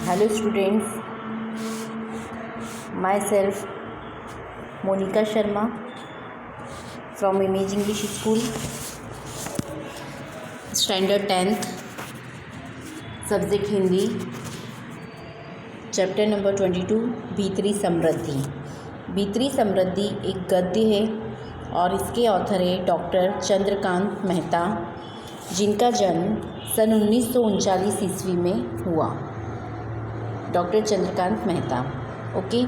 Hello students, myself Monica Sharma from Image English School, Standard 10th, Subject Hindi, Chapter number 22, भीतरी समृद्धि। भीतरी समृद्धि एक गद्य है और इसके ऑथर है डॉक्टर चंद्रकांत मेहता, जिनका जन्म सन 1939 ईस्वी में हुआ। डॉक्टर चंद्रकांत मेहता। ओके,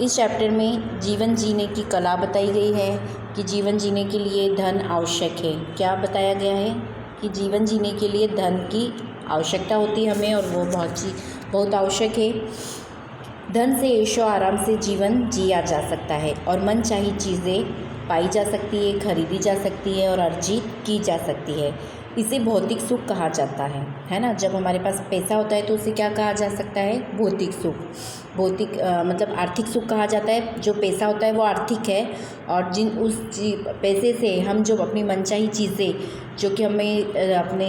इस चैप्टर में जीवन जीने की कला बताई गई है कि जीवन जीने के लिए धन आवश्यक है। क्या बताया गया है कि जीवन जीने के लिए धन की आवश्यकता होती है हमें, और वो बहुत आवश्यक है। धन से ऐशो आराम से जीवन जिया जा सकता है और मनचाही चीज़ें पाई जा सकती है, खरीदी जा सकती है और अर्जित की जा सकती है। इसे भौतिक सुख कहा जाता है ना। जब हमारे पास पैसा होता है तो उसे क्या कहा जा सकता है? भौतिक सुख। भौतिक मतलब आर्थिक सुख कहा जाता है। जो पैसा होता है वो आर्थिक है, और पैसे से हम जो अपनी मनचाही चीज़ें, जो कि हमें अपने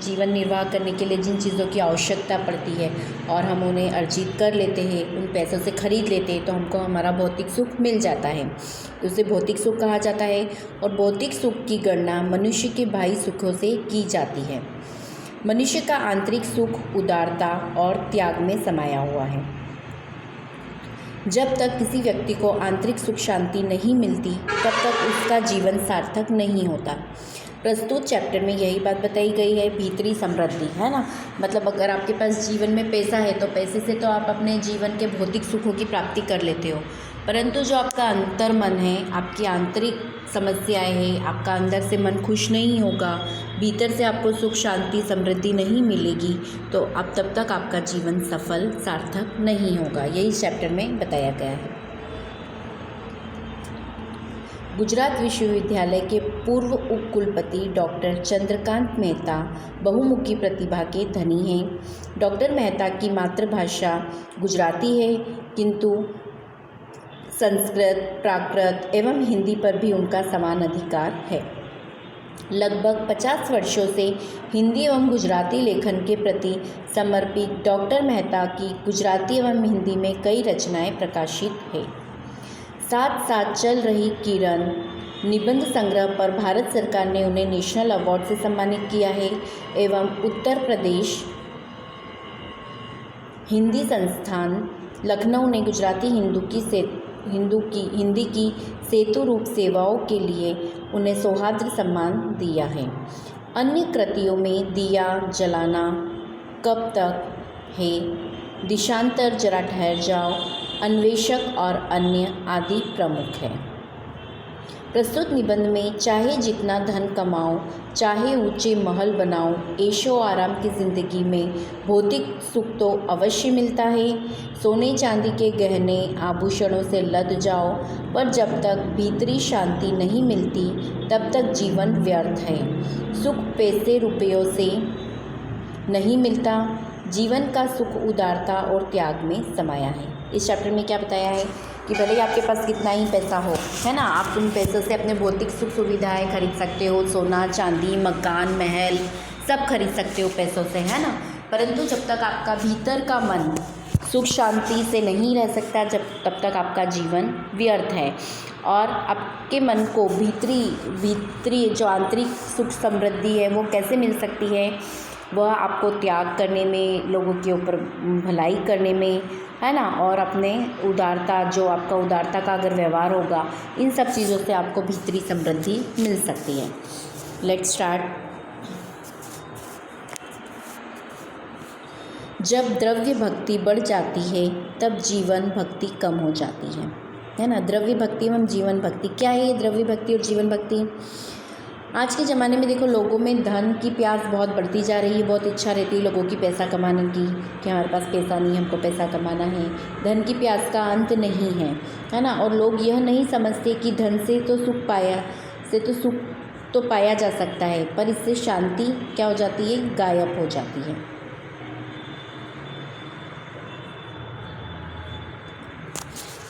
जीवन निर्वाह करने के लिए जिन चीज़ों की आवश्यकता पड़ती है और हम उन्हें अर्जित कर लेते हैं, उन पैसों से ख़रीद लेते हैं, तो हमको हमारा भौतिक सुख मिल जाता है। तो उसे भौतिक सुख कहा जाता है। और भौतिक सुख की गणना मनुष्य के बाह्य सुखों से की जाती है। मनुष्य का आंतरिक सुख उदारता और त्याग में समाया हुआ है। जब तक किसी व्यक्ति को आंतरिक सुख शांति नहीं मिलती, तब तक उसका जीवन सार्थक नहीं होता। प्रस्तुत चैप्टर में यही बात बताई गई है, भीतरी समृद्धि, है ना। मतलब अगर आपके पास जीवन में पैसा है तो पैसे से तो आप अपने जीवन के भौतिक सुखों की प्राप्ति कर लेते हो, परंतु जो आपका अंतर मन है, आपकी आंतरिक समस्याएं हैं, आपका अंदर से मन खुश नहीं होगा, भीतर से आपको सुख शांति समृद्धि नहीं मिलेगी, तो अब तब तक आपका जीवन सफल सार्थक नहीं होगा। यही चैप्टर में बताया गया है। गुजरात विश्वविद्यालय के पूर्व उप कुलपति डॉक्टर चंद्रकांत मेहता बहुमुखी प्रतिभा के धनी हैं। डॉक्टर मेहता की मातृभाषा गुजराती है, किंतु संस्कृत, प्राकृत एवं हिंदी पर भी उनका समान अधिकार है। लगभग 50 वर्षों से हिंदी एवं गुजराती लेखन के प्रति समर्पित डॉक्टर मेहता की गुजराती एवं हिंदी में कई रचनाएं प्रकाशित हैं। साथ साथ चल रही किरण निबंध संग्रह पर भारत सरकार ने उन्हें नेशनल अवार्ड से सम्मानित किया है, एवं उत्तर प्रदेश हिंदी संस्थान लखनऊ ने गुजराती हिंदी की सेतु रूप सेवाओं के लिए उन्हें सौहार्द सम्मान दिया है। अन्य कृतियों में दिया जलाना, कब तक है, दिशांतर, जरा ठहर जाओ, अन्वेषक और अन्य आदि प्रमुख है। प्रस्तुत निबंध में चाहे जितना धन कमाओ, चाहे ऊंचे महल बनाओ, ऐशो आराम की ज़िंदगी में भौतिक सुख तो अवश्य मिलता है। सोने चांदी के गहने आभूषणों से लद जाओ, पर जब तक भीतरी शांति नहीं मिलती, तब तक जीवन व्यर्थ है। सुख पैसे रुपयों से नहीं मिलता। जीवन का सुख उदारता और त्याग में समाया है। इस चैप्टर में क्या बताया है कि भले ही आपके पास कितना ही पैसा हो, है ना, आप उन पैसों से अपने भौतिक सुख सुविधाएं खरीद सकते हो। सोना चांदी, मकान, महल सब खरीद सकते हो पैसों से, है ना। परंतु जब तक आपका भीतर का मन सुख शांति से नहीं रह सकता, तब तक आपका जीवन व्यर्थ है। और आपके मन को भीतरी जो आंतरिक सुख समृद्धि है वो कैसे मिल सकती है? वह आपको त्याग करने में, लोगों के ऊपर भलाई करने में, है ना, और अपने उदारता, जो आपका उदारता का अगर व्यवहार होगा, इन सब चीज़ों से आपको भीतरी समृद्धि मिल सकती है। Let's start. जब द्रव्य भक्ति बढ़ जाती है, तब जीवन भक्ति कम हो जाती है ना। द्रव्य भक्ति एवं जीवन भक्ति, क्या है ये द्रव्य भक्ति और जीवन भक्ति? आज के ज़माने में देखो, लोगों में धन की प्यास बहुत बढ़ती जा रही है। बहुत इच्छा रहती है लोगों की पैसा कमाने की, कि हमारे पास पैसा नहीं, हमको पैसा कमाना है। धन की प्यास का अंत नहीं है ना। और लोग यह नहीं समझते कि धन से तो सुख पाया जा सकता है, पर इससे शांति क्या हो जाती है? गायब हो जाती है।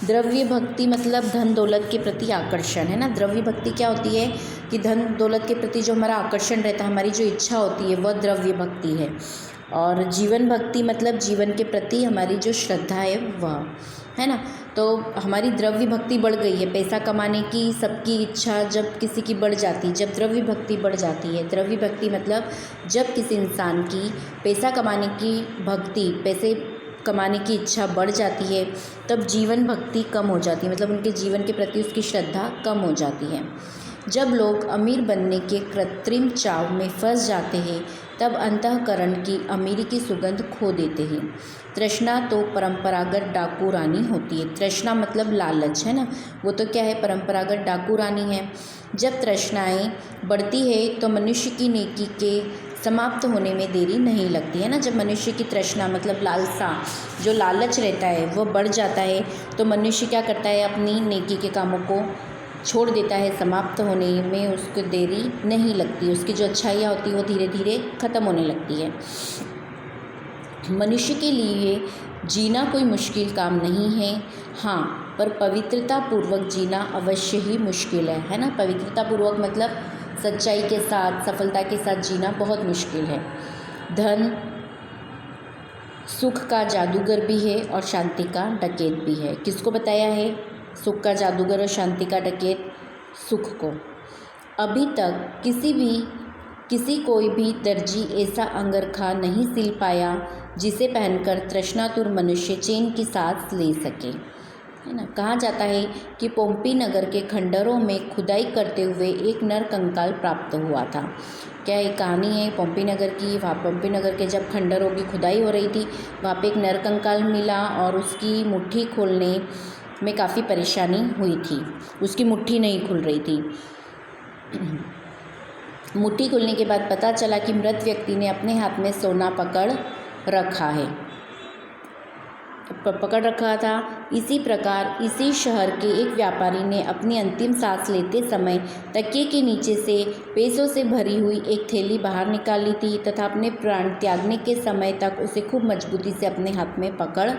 द्रव्य भक्ति मतलब धन दौलत के प्रति आकर्षण, है ना। द्रव्य भक्ति क्या होती है कि धन दौलत के प्रति जो हमारा आकर्षण रहता है, हमारी जो इच्छा होती है, वह द्रव्य भक्ति है। और जीवन भक्ति मतलब जीवन के प्रति हमारी जो श्रद्धा है वह, है ना। तो हमारी द्रव्य भक्ति बढ़ गई है। पैसा कमाने की सबकी इच्छा जब किसी की बढ़ जाती है, जब द्रव्य भक्ति बढ़ जाती है, द्रव्य भक्ति मतलब जब किसी इंसान की पैसा कमाने की भक्ति, पैसे कमाने की इच्छा बढ़ जाती है, तब जीवन भक्ति कम हो जाती है, मतलब उनके जीवन के प्रति उसकी श्रद्धा कम हो जाती है। जब लोग अमीर बनने के कृत्रिम चाव में फंस जाते हैं, तब अंतःकरण की अमीरी की सुगंध खो देते हैं। तृष्णा तो परंपरागत डाकू रानी होती है। तृष्णा मतलब लालच, है ना, वो तो क्या है, परंपरागत डाकू रानी है। जब तृष्णाएँ बढ़ती है तो मनुष्य की नेकी के समाप्त होने में देरी नहीं लगती है ना। जब मनुष्य की तृष्णा मतलब लालसा, जो लालच रहता है वो बढ़ जाता है, तो मनुष्य क्या करता है, अपनी नेकी के कामों को छोड़ देता है। समाप्त होने में उसको देरी नहीं लगती, उसकी जो अच्छाइयाँ होती है वो धीरे धीरे ख़त्म होने लगती है। मनुष्य के लिए जीना कोई मुश्किल काम नहीं है, हाँ, पर पवित्रता पूर्वक जीना अवश्य ही मुश्किल है ना। पवित्रता पूर्वक मतलब सच्चाई के साथ, सफलता के साथ जीना बहुत मुश्किल है। धन सुख का जादूगर भी है और शांति का डकैत भी है। किसको बताया है? सुख का जादूगर और शांति का डकैत सुख को। अभी तक किसी कोई भी दर्जी ऐसा अंगरखा नहीं सिल पाया जिसे पहनकर तृष्णातुर मनुष्य चैन की सांस ले सके, है ना। कहा जाता है कि पोम्पी नगर के खंडरों में खुदाई करते हुए एक नर कंकाल प्राप्त हुआ था। क्या एक कहानी है पोम्पी नगर की। वहाँ पोम्पी नगर के जब खंडरों की खुदाई हो रही थी, वहाँ पे एक नर कंकाल मिला और उसकी मुट्ठी खोलने में काफ़ी परेशानी हुई थी, उसकी मुट्ठी नहीं खुल रही थी। मुट्ठी खुलने के बाद पता चला कि मृत व्यक्ति ने अपने हाथ में सोना पकड़ रखा था। इसी प्रकार इसी शहर के एक व्यापारी ने अपनी अंतिम सांस लेते समय तकिए के नीचे से पैसों से भरी हुई एक थैली बाहर निकाली थी तथा अपने प्राण त्यागने के समय तक उसे खूब मजबूती से अपने हाथ में पकड़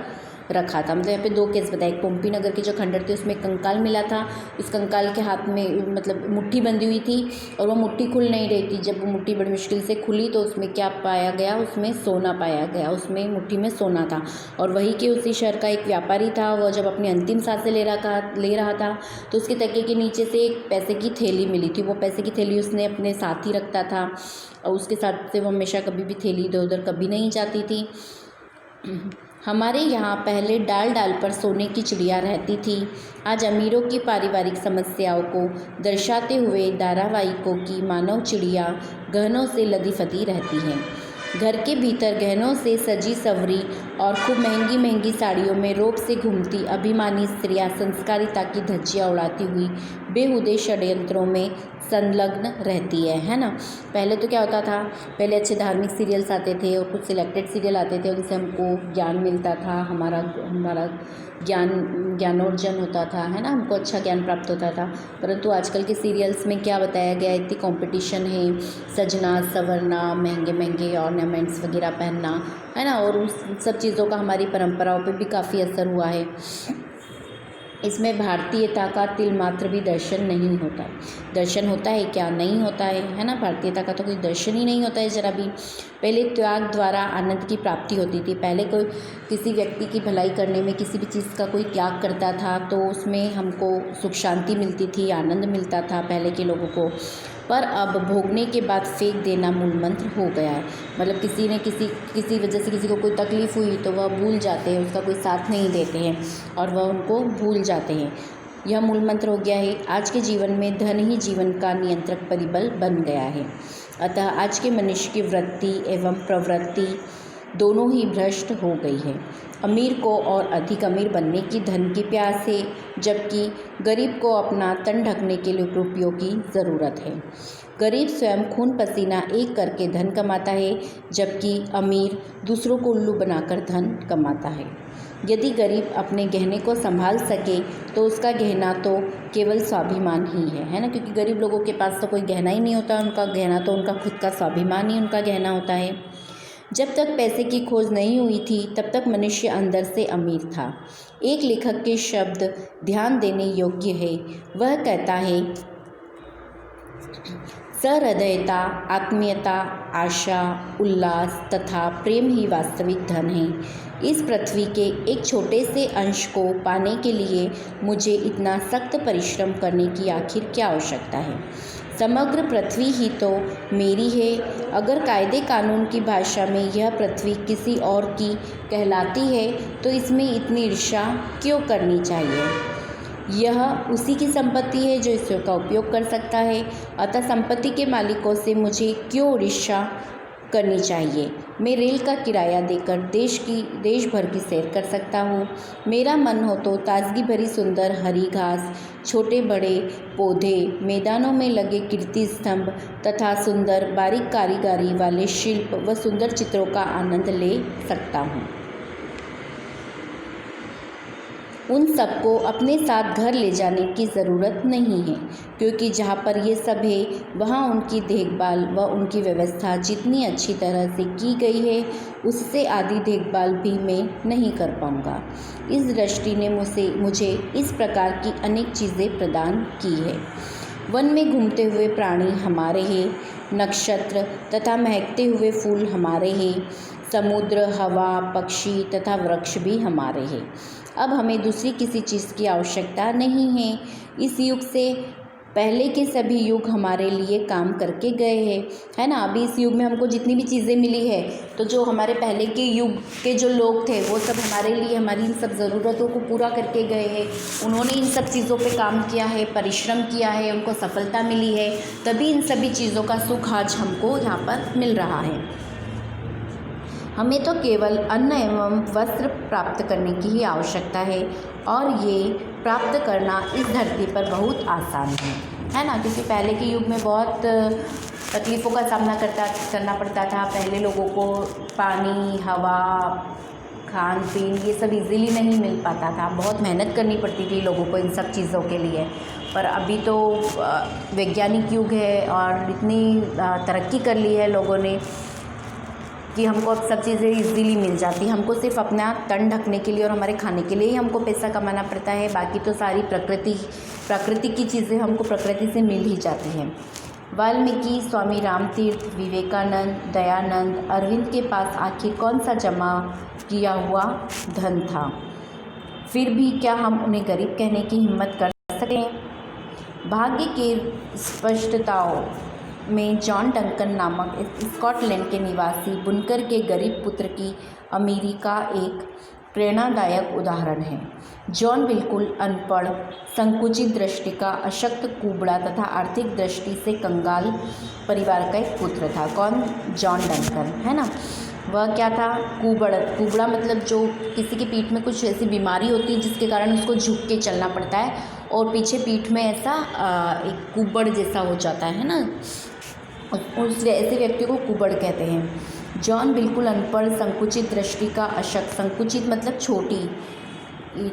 रखा था। मतलब यहाँ पे दो केस बताए। एक पोम्पी नगर के जो खंडर थे उसमें कंकाल मिला था, इस कंकाल के हाथ में मतलब मुट्ठी बंधी हुई थी और वो मुट्ठी खुल नहीं रही थी। जब वो मुट्ठी बड़ी मुश्किल से खुली तो उसमें क्या पाया गया, उसमें सोना पाया गया, उसमें मुट्ठी में सोना था। और वही के उसी शहर का एक व्यापारी था, वो जब अपनी अंतिम सांसें ले रहा था तो उसके तकिए के नीचे से एक पैसे की थैली मिली थी। वो पैसे की थैली उसने अपने साथ ही रखता था और उसके साथ से वो हमेशा कभी भी थैली इधर उधर कभी नहीं जाती थी। हमारे यहाँ पहले डाल डाल पर सोने की चिड़िया रहती थी। आज अमीरों की पारिवारिक समस्याओं को दर्शाते हुए धारावाहिकों की मानव चिड़िया गहनों से लदी फदी रहती है। घर के भीतर गहनों से सजी सवरी और खूब महंगी महंगी साड़ियों में रोब से घूमती अभिमानी स्त्रियाँ संस्कारिता की धज्जियाँ उड़ाती हुई बेहुदे षड्यंत्रों में संलग्न रहती है ना। पहले तो क्या होता था, पहले अच्छे धार्मिक सीरियल्स आते थे और कुछ सिलेक्टेड सीरियल आते थे, उनसे हमको ज्ञान मिलता था, हमारा ज्ञानोर्जन होता था, है ना, हमको अच्छा ज्ञान प्राप्त होता था। परंतु आजकल के सीरियल्स में क्या बताया गया है, इतनी कंपटीशन है, सजना संवरना, महंगे महंगे ऑर्नामेंट्स वगैरह पहनना, है ना, और उस सब चीज़ों का हमारी परंपराओं पे भी काफ़ी असर हुआ है। इसमें भारतीयता का तिल मात्र भी दर्शन नहीं होता। दर्शन होता है क्या? नहीं होता है ना। भारतीयता का तो कोई दर्शन ही नहीं होता है ज़रा भी। पहले त्याग द्वारा आनंद की प्राप्ति होती थी। पहले कोई किसी व्यक्ति की भलाई करने में किसी भी चीज़ का कोई त्याग करता था तो उसमें हमको सुख शांति मिलती थी, आनंद मिलता था पहले के लोगों को। पर अब भोगने के बाद फेंक देना मूल मंत्र हो गया है। मतलब किसी वजह से किसी को कोई तकलीफ़ हुई तो वह भूल जाते हैं, उसका कोई साथ नहीं देते हैं और वह उनको भूल जाते हैं। यह मूल मंत्र हो गया है। आज के जीवन में धन ही जीवन का नियंत्रक परिबल बन गया है। अतः आज के मनुष्य की वृत्ति एवं प्रवृत्ति दोनों ही भ्रष्ट हो गई है। अमीर को और अधिक अमीर बनने की धन की प्यास है, जबकि गरीब को अपना तन ढकने के लिए रुपयों की ज़रूरत है। गरीब स्वयं खून पसीना एक करके धन कमाता है, जबकि अमीर दूसरों को उल्लू बनाकर धन कमाता है। यदि गरीब अपने गहने को संभाल सके तो उसका गहना तो केवल स्वाभिमान ही है ना, क्योंकि गरीब लोगों के पास तो कोई गहना ही नहीं होता, उनका गहना तो उनका खुद का स्वाभिमान ही उनका गहना होता है। जब तक पैसे की खोज नहीं हुई थी तब तक मनुष्य अंदर से अमीर था। एक लेखक के शब्द ध्यान देने योग्य है। वह कहता है, सहृदयता, आत्मीयता, आशा, उल्लास तथा प्रेम ही वास्तविक धन है। इस पृथ्वी के एक छोटे से अंश को पाने के लिए मुझे इतना सख्त परिश्रम करने की आखिर क्या आवश्यकता है? समग्र पृथ्वी ही तो मेरी है। अगर कायदे कानून की भाषा में यह पृथ्वी किसी और की कहलाती है तो इसमें इतनी ईर्ष्या क्यों करनी चाहिए? यह उसी की संपत्ति है जो इसका उपयोग कर सकता है, अतः संपत्ति के मालिकों से मुझे क्यों ईर्ष्या करनी चाहिए? मैं रेल का किराया देकर देश भर की सैर कर सकता हूँ। मेरा मन हो तो ताजगी भरी सुंदर हरी घास, छोटे बड़े पौधे, मैदानों में लगे कीर्ति स्तंभ तथा सुंदर बारीक कारीगरी वाले शिल्प व सुंदर चित्रों का आनंद ले सकता हूँ। उन सबको अपने साथ घर ले जाने की ज़रूरत नहीं है, क्योंकि जहाँ पर ये सब है वहाँ उनकी देखभाल व उनकी व्यवस्था जितनी अच्छी तरह से की गई है उससे आधी देखभाल भी मैं नहीं कर पाऊँगा। इस दृष्टि ने मुझे इस प्रकार की अनेक चीज़ें प्रदान की है। वन में घूमते हुए प्राणी हमारे हैं, नक्षत्र तथा महकते हुए फूल हमारे हैं, समुद्र, हवा, पक्षी तथा वृक्ष भी हमारे हैं। अब हमें दूसरी किसी चीज़ की आवश्यकता नहीं है। इस युग से पहले के सभी युग हमारे लिए काम करके गए हैं, है ना। अभी इस युग में हमको जितनी भी चीज़ें मिली है तो जो हमारे पहले के युग के जो लोग थे वो सब हमारे लिए हमारी इन सब ज़रूरतों को पूरा करके गए हैं। उन्होंने इन सब चीज़ों पे काम किया है, परिश्रम किया है, उनको सफलता मिली है, तभी इन सभी चीज़ों का सुख आज हमको यहाँ पर मिल रहा है। हमें तो केवल अन्न एवं वस्त्र प्राप्त करने की ही आवश्यकता है और ये प्राप्त करना इस धरती पर बहुत आसान है ना। क्योंकि पहले के युग में बहुत तकलीफ़ों का सामना करना पड़ता था। पहले लोगों को पानी, हवा, खान पीन ये सब इजीली नहीं मिल पाता था। बहुत मेहनत करनी पड़ती थी लोगों को इन सब चीज़ों के लिए। पर अभी तो वैज्ञानिक युग है और इतनी तरक्की कर ली है लोगों ने कि हमको अब सब चीज़ें इजीली मिल जाती हैं। हमको सिर्फ अपना तन ढकने के लिए और हमारे खाने के लिए ही हमको पैसा कमाना पड़ता है। बाकी तो सारी प्रकृति की चीज़ें हमको प्रकृति से मिल ही जाती हैं। वाल्मीकि, स्वामी रामतीर्थ, विवेकानंद, दयानंद, अरविंद के पास आखिर कौन सा जमा किया हुआ धन था? फिर भी क्या हम उन्हें गरीब कहने की हिम्मत कर सकें? भाग्य के स्पष्टताओं में जॉन डंकन नामक स्कॉटलैंड के निवासी बुनकर के गरीब पुत्र की अमीरी का एक प्रेरणादायक उदाहरण है। जॉन बिल्कुल अनपढ़, संकुचित दृष्टि का, अशक्त, कुबड़ा तथा आर्थिक दृष्टि से कंगाल परिवार का एक पुत्र था। कौन? जॉन डंकन, है ना। वह क्या था? कुबड़ा मतलब जो किसी की पीठ में कुछ ऐसी बीमारी होती है जिसके कारण उसको झुक के चलना पड़ता है और पीछे पीठ में ऐसा एक कुबड़ जैसा हो जाता है ना, उस ऐसे व्यक्ति को कुबड़ कहते हैं। जॉन बिल्कुल अनपढ़, संकुचित दृष्टि का, अशक्त, संकुचित मतलब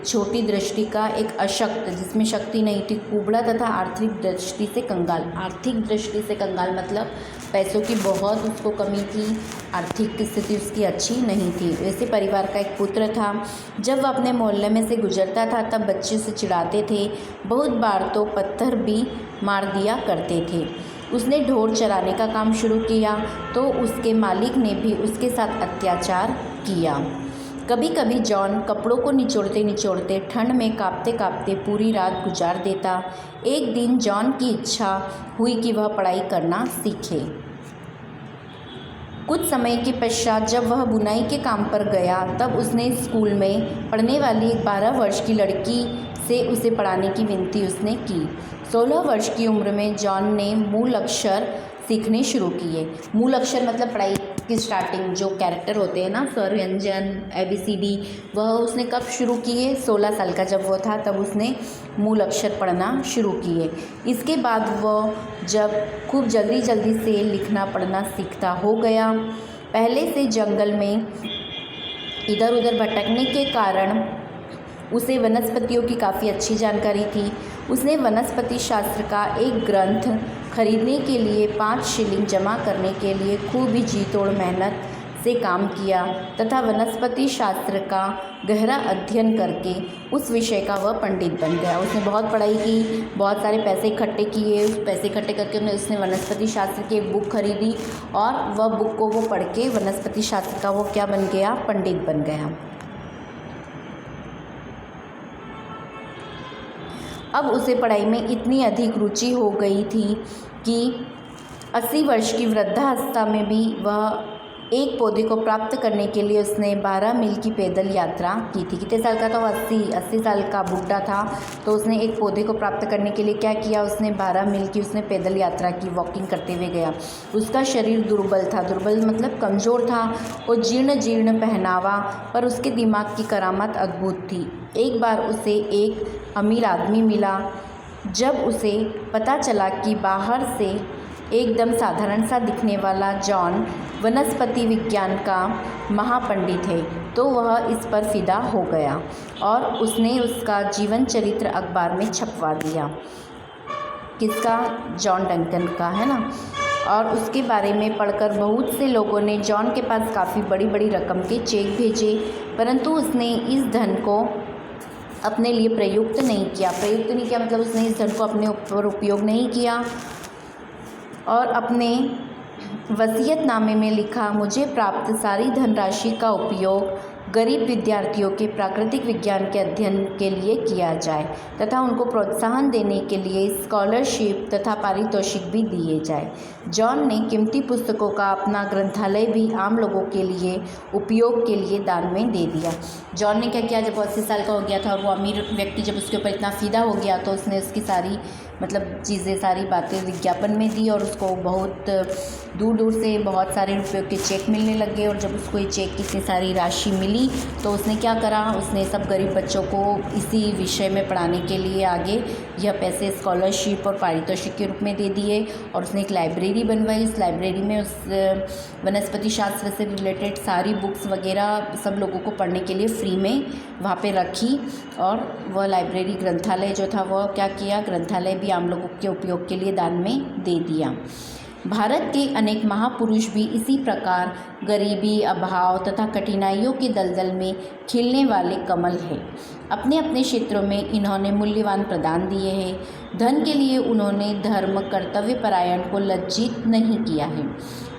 छोटी दृष्टि का, एक अशक्त जिसमें शक्ति नहीं थी, कुबड़ा तथा आर्थिक दृष्टि से कंगाल। आर्थिक दृष्टि से कंगाल मतलब पैसों की बहुत उसको कमी थी, आर्थिक स्थिति उसकी अच्छी नहीं थी। वैसे परिवार का एक पुत्र था। जब वह अपने मोहल्ले में से गुजरता था तब बच्चे उसे चिढ़ाते थे, बहुत बार तो पत्थर भी मार दिया करते थे। उसने ढोर चराने का काम शुरू किया तो उसके मालिक ने भी उसके साथ अत्याचार किया। कभी कभी जॉन कपड़ों को निचोड़ते ठंड में कांपते कांपते पूरी रात गुजार देता। एक दिन जॉन की इच्छा हुई कि वह पढ़ाई करना सीखे। कुछ समय के पश्चात जब वह बुनाई के काम पर गया तब उसने स्कूल में पढ़ने वाली एक 12 वर्ष की लड़की से उसे पढ़ाने की विनती उसने की। 16 वर्ष की उम्र में जॉन ने मूल अक्षर सीखने शुरू किए। मूल अक्षर मतलब पढ़ाई की स्टार्टिंग, जो कैरेक्टर होते हैं ना, स्वर, व्यंजन, ABCD, वह उसने कब शुरू किए? 16 साल का जब वो था तब उसने मूल अक्षर पढ़ना शुरू किए। इसके बाद वह जब खूब जल्दी से लिखना पढ़ना सीखता हो गया। पहले से जंगल में इधर उधर भटकने के कारण उसे वनस्पतियों की काफ़ी अच्छी जानकारी थी। उसने वनस्पति शास्त्र का एक ग्रंथ खरीदने के लिए 5 शिलिंग जमा करने के लिए खूब ही जी तोड़ मेहनत से काम किया तथा वनस्पति शास्त्र का गहरा अध्ययन करके उस विषय का वह पंडित बन गया। उसने बहुत पढ़ाई की, बहुत सारे पैसे इकट्ठे किए, पैसे इकट्ठे करके उसने वनस्पति शास्त्र की एक बुक खरीदी और वह बुक को वो पढ़ के वनस्पति शास्त्र का वो क्या बन गया, पंडित बन गया। अब उसे पढ़ाई में इतनी अधिक रुचि हो गई थी कि 80 वर्ष की वृद्धावस्था में भी वह एक पौधे को प्राप्त करने के लिए उसने 12 मील की पैदल यात्रा की थी। कितने साल का था वो? 80 साल का बुढ़ा था। तो उसने एक पौधे को प्राप्त करने के लिए क्या किया, उसने 12 मील की उसने पैदल यात्रा की, वॉकिंग करते हुए गया। उसका शरीर दुर्बल था, दुर्बल मतलब कमज़ोर था और जीर्ण जीर्ण पहनावा, पर उसके दिमाग की करामत अद्भुत थी। एक बार उसे एक अमीर आदमी मिला। जब उसे पता चला कि बाहर से एकदम साधारण सा दिखने वाला जॉन वनस्पति विज्ञान का महापंडित है, तो वह इस पर फिदा हो गया और उसने उसका जीवन चरित्र अखबार में छपवा दिया। किसका? जॉन डंकन का, है ना। और उसके बारे में पढ़कर बहुत से लोगों ने जॉन के पास काफ़ी बड़ी बड़ी रकम के चेक भेजे, परंतु उसने इस धन को अपने लिए प्रयुक्त नहीं किया। प्रयुक्त नहीं किया मतलब उसने इस धन को अपने ऊपर उपयोग नहीं किया और अपने वसीयतनामे में लिखा, मुझे प्राप्त सारी धनराशि का उपयोग गरीब विद्यार्थियों के प्राकृतिक विज्ञान के अध्ययन के लिए किया जाए तथा उनको प्रोत्साहन देने के लिए स्कॉलरशिप तथा पारितोषिक भी दिए जाए। जॉन ने कीमती पुस्तकों का अपना ग्रंथालय भी आम लोगों के लिए उपयोग के लिए दान में दे दिया। जॉन ने क्या किया, जब 80 साल का हो गया था और वो अमीर व्यक्ति जब उसके ऊपर इतना फ़िदा हो गया तो उसने उसकी सारी चीज़ें, सारी बातें विज्ञापन में दी और उसको बहुत दूर दूर से बहुत सारे रुपयों के चेक मिलने लगे। और जब उसको ये चेक की इतनी सारी राशि मिली तो उसने क्या करा, उसने सब गरीब बच्चों को इसी विषय में पढ़ाने के लिए आगे यह पैसे स्कॉलरशिप और पारितोषिक के रूप में दे दिए। और उसने एक लाइब्रेरी बनवाई। उस लाइब्रेरी में उस वनस्पति शास्त्र से रिलेटेड सारी बुक्स वगैरह सब लोगों को पढ़ने के लिए फ्री में वहाँ पे रखी। और वह लाइब्रेरी, ग्रंथालय जो था वह क्या किया, ग्रंथालय भी आम लोगों के उपयोग के लिए दान में दे दिया। भारत के अनेक महापुरुष भी इसी प्रकार गरीबी, अभाव तथा कठिनाइयों के दलदल में खिलने वाले कमल हैं। अपने अपने क्षेत्रों में इन्होंने मूल्यवान प्रदान दिए हैं। धन के लिए उन्होंने धर्म, कर्तव्य परायण को लज्जित नहीं किया है।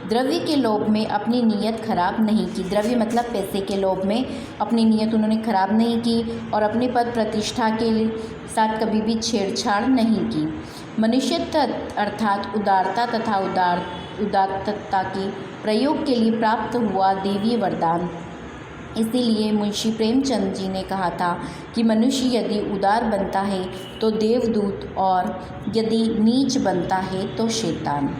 द्रव्य के लोभ में अपनी नीयत खराब नहीं की। द्रव्य मतलब पैसे के लोभ में अपनी नीयत उन्होंने खराब नहीं की और अपने पद प्रतिष्ठा के साथ कभी भी छेड़छाड़ नहीं की। मनुष्यत्व अर्थात उदारता तथा उदात्तता के प्रयोग के लिए प्राप्त हुआ देवीय वरदान। इसीलिए मुंशी प्रेमचंद जी ने कहा था कि मनुष्य यदि उदार बनता है तो देवदूत और यदि नीच बनता है तो शैतान।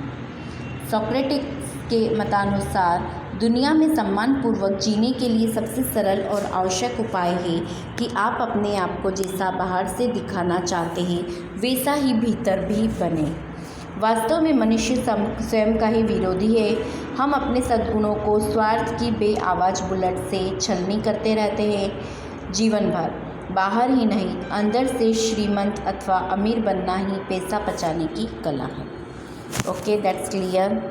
सोक्रेटिस के मतानुसार दुनिया में सम्मानपूर्वक जीने के लिए सबसे सरल और आवश्यक उपाय है कि आप अपने आप को जैसा बाहर से दिखाना चाहते हैं वैसा ही भीतर भी बने। वास्तव में मनुष्य स्वयं का ही विरोधी है। हम अपने सद्गुणों को स्वार्थ की बेआवाज़ बुलेट से छलनी करते रहते हैं जीवन भर। बाहर ही नहीं, अंदर से श्रीमंत अथवा अमीर बनना ही पैसा बचाने की कला है। Okay, that's clear.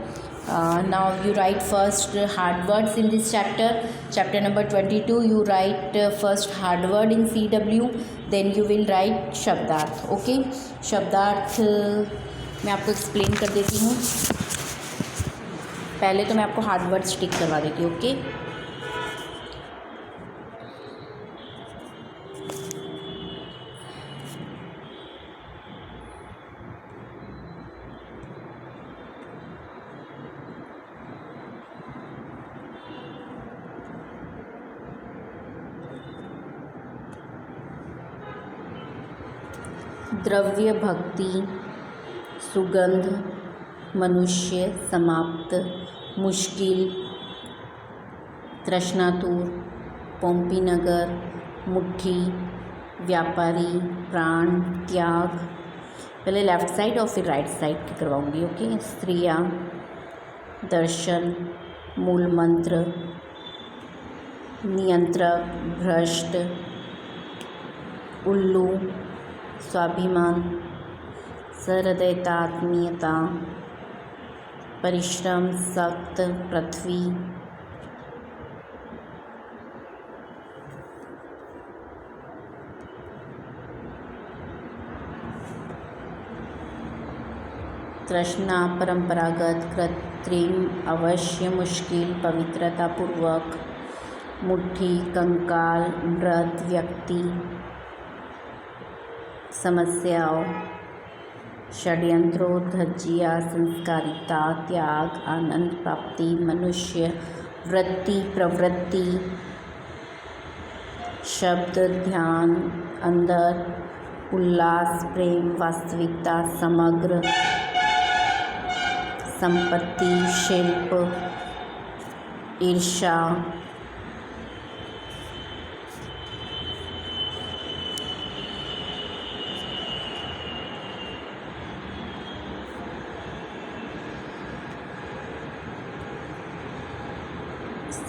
Now you write first hard words in this chapter number 22. You write first hard word in CW, then you will write शब्दार्थ. ओके, शब्दार्थ मैं आपको एक्सप्लेन कर देती हूँ. पहले तो मैं आपको हार्ड वर्ड्स टिक करवा देती हूँ. ओके, द्रव्य, भक्ति, सुगंध, मनुष्य, समाप्त, मुश्किल, तृष्णातुर, पोम्पीनगर, मुट्ठी, व्यापारी, प्राण, त्याग. पहले लेफ़्ट साइड और फिर राइट साइड की करवाऊंगी. ओके, स्त्रियाँ, दर्शन, मूल मंत्र, नियंत्रक, भ्रष्ट, उल्लू, स्वाभिमान, सहृदयता, आत्मीयता, परिश्रम, सख्त, पृथ्वी, तृष्णा, परंपरागत, कृत्रिम, अवश्य, मुश्किल, पवित्रतापूर्वक, मुट्ठी, कंकाल, व्रत, व्यक्ति, समस्याओं, षड्यंत्रों, धज्जिया, संस्कारिता, त्याग, आनंद प्राप्ति, मनुष्य, वृत्ति, प्रवृत्ति, शब्द, ध्यान, अंदर, उल्लास, प्रेम, वास्तविकता, समग्र, संपत्ति, शिल्प, ईर्ष्या,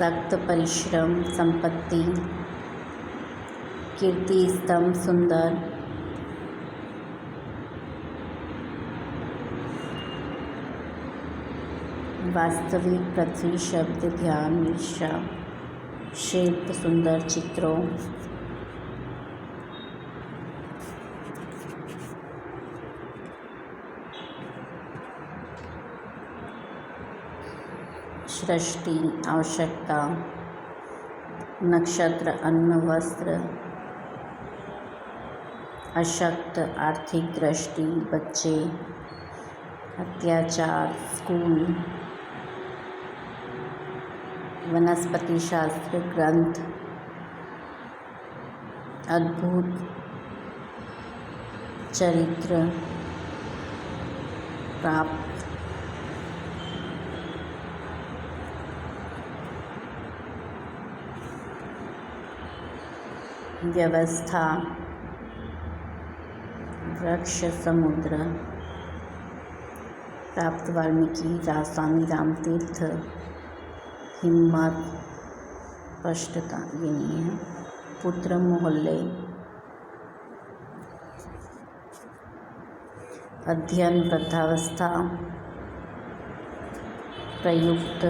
सख्त परिश्रम, संपत्ति, कीर्ति स्तंभ, सुंदर, वास्तविक, पृथ्वी, शब्द, ध्यान, ईर्ष्या, शिल्प, सुंदर चित्रों, सृष्टि, आवश्यकता, नक्षत्र, अन्न, वस्त्र, अशक्त, आर्थिक दृष्टि, बच्चे, अत्याचार, स्कूल, वनस्पति शास्त्र, ग्रंथ, अद्भुत, चरित्र, प्राप्त, व्यवस्था, वृक्ष, समुद्र, प्राप्त, वाल्मीकि, स्वामी रामतीर्थ, हिम्मत, स्पष्टता, ये नहीं है, पुत्र, मोहल्ले, अध्ययन, वृद्धावस्था, प्रयुक्त,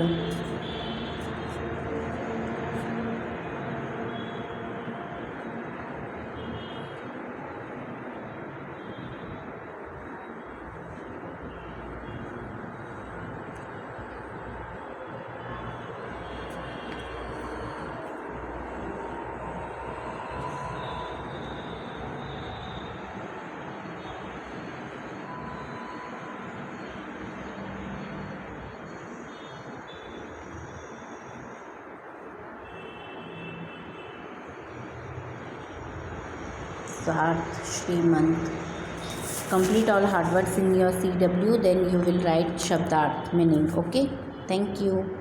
स्वार्थ, श्रीमंत. Complete all hard words in your CW, then you will write Shabdarth meaning. Okay, thank you.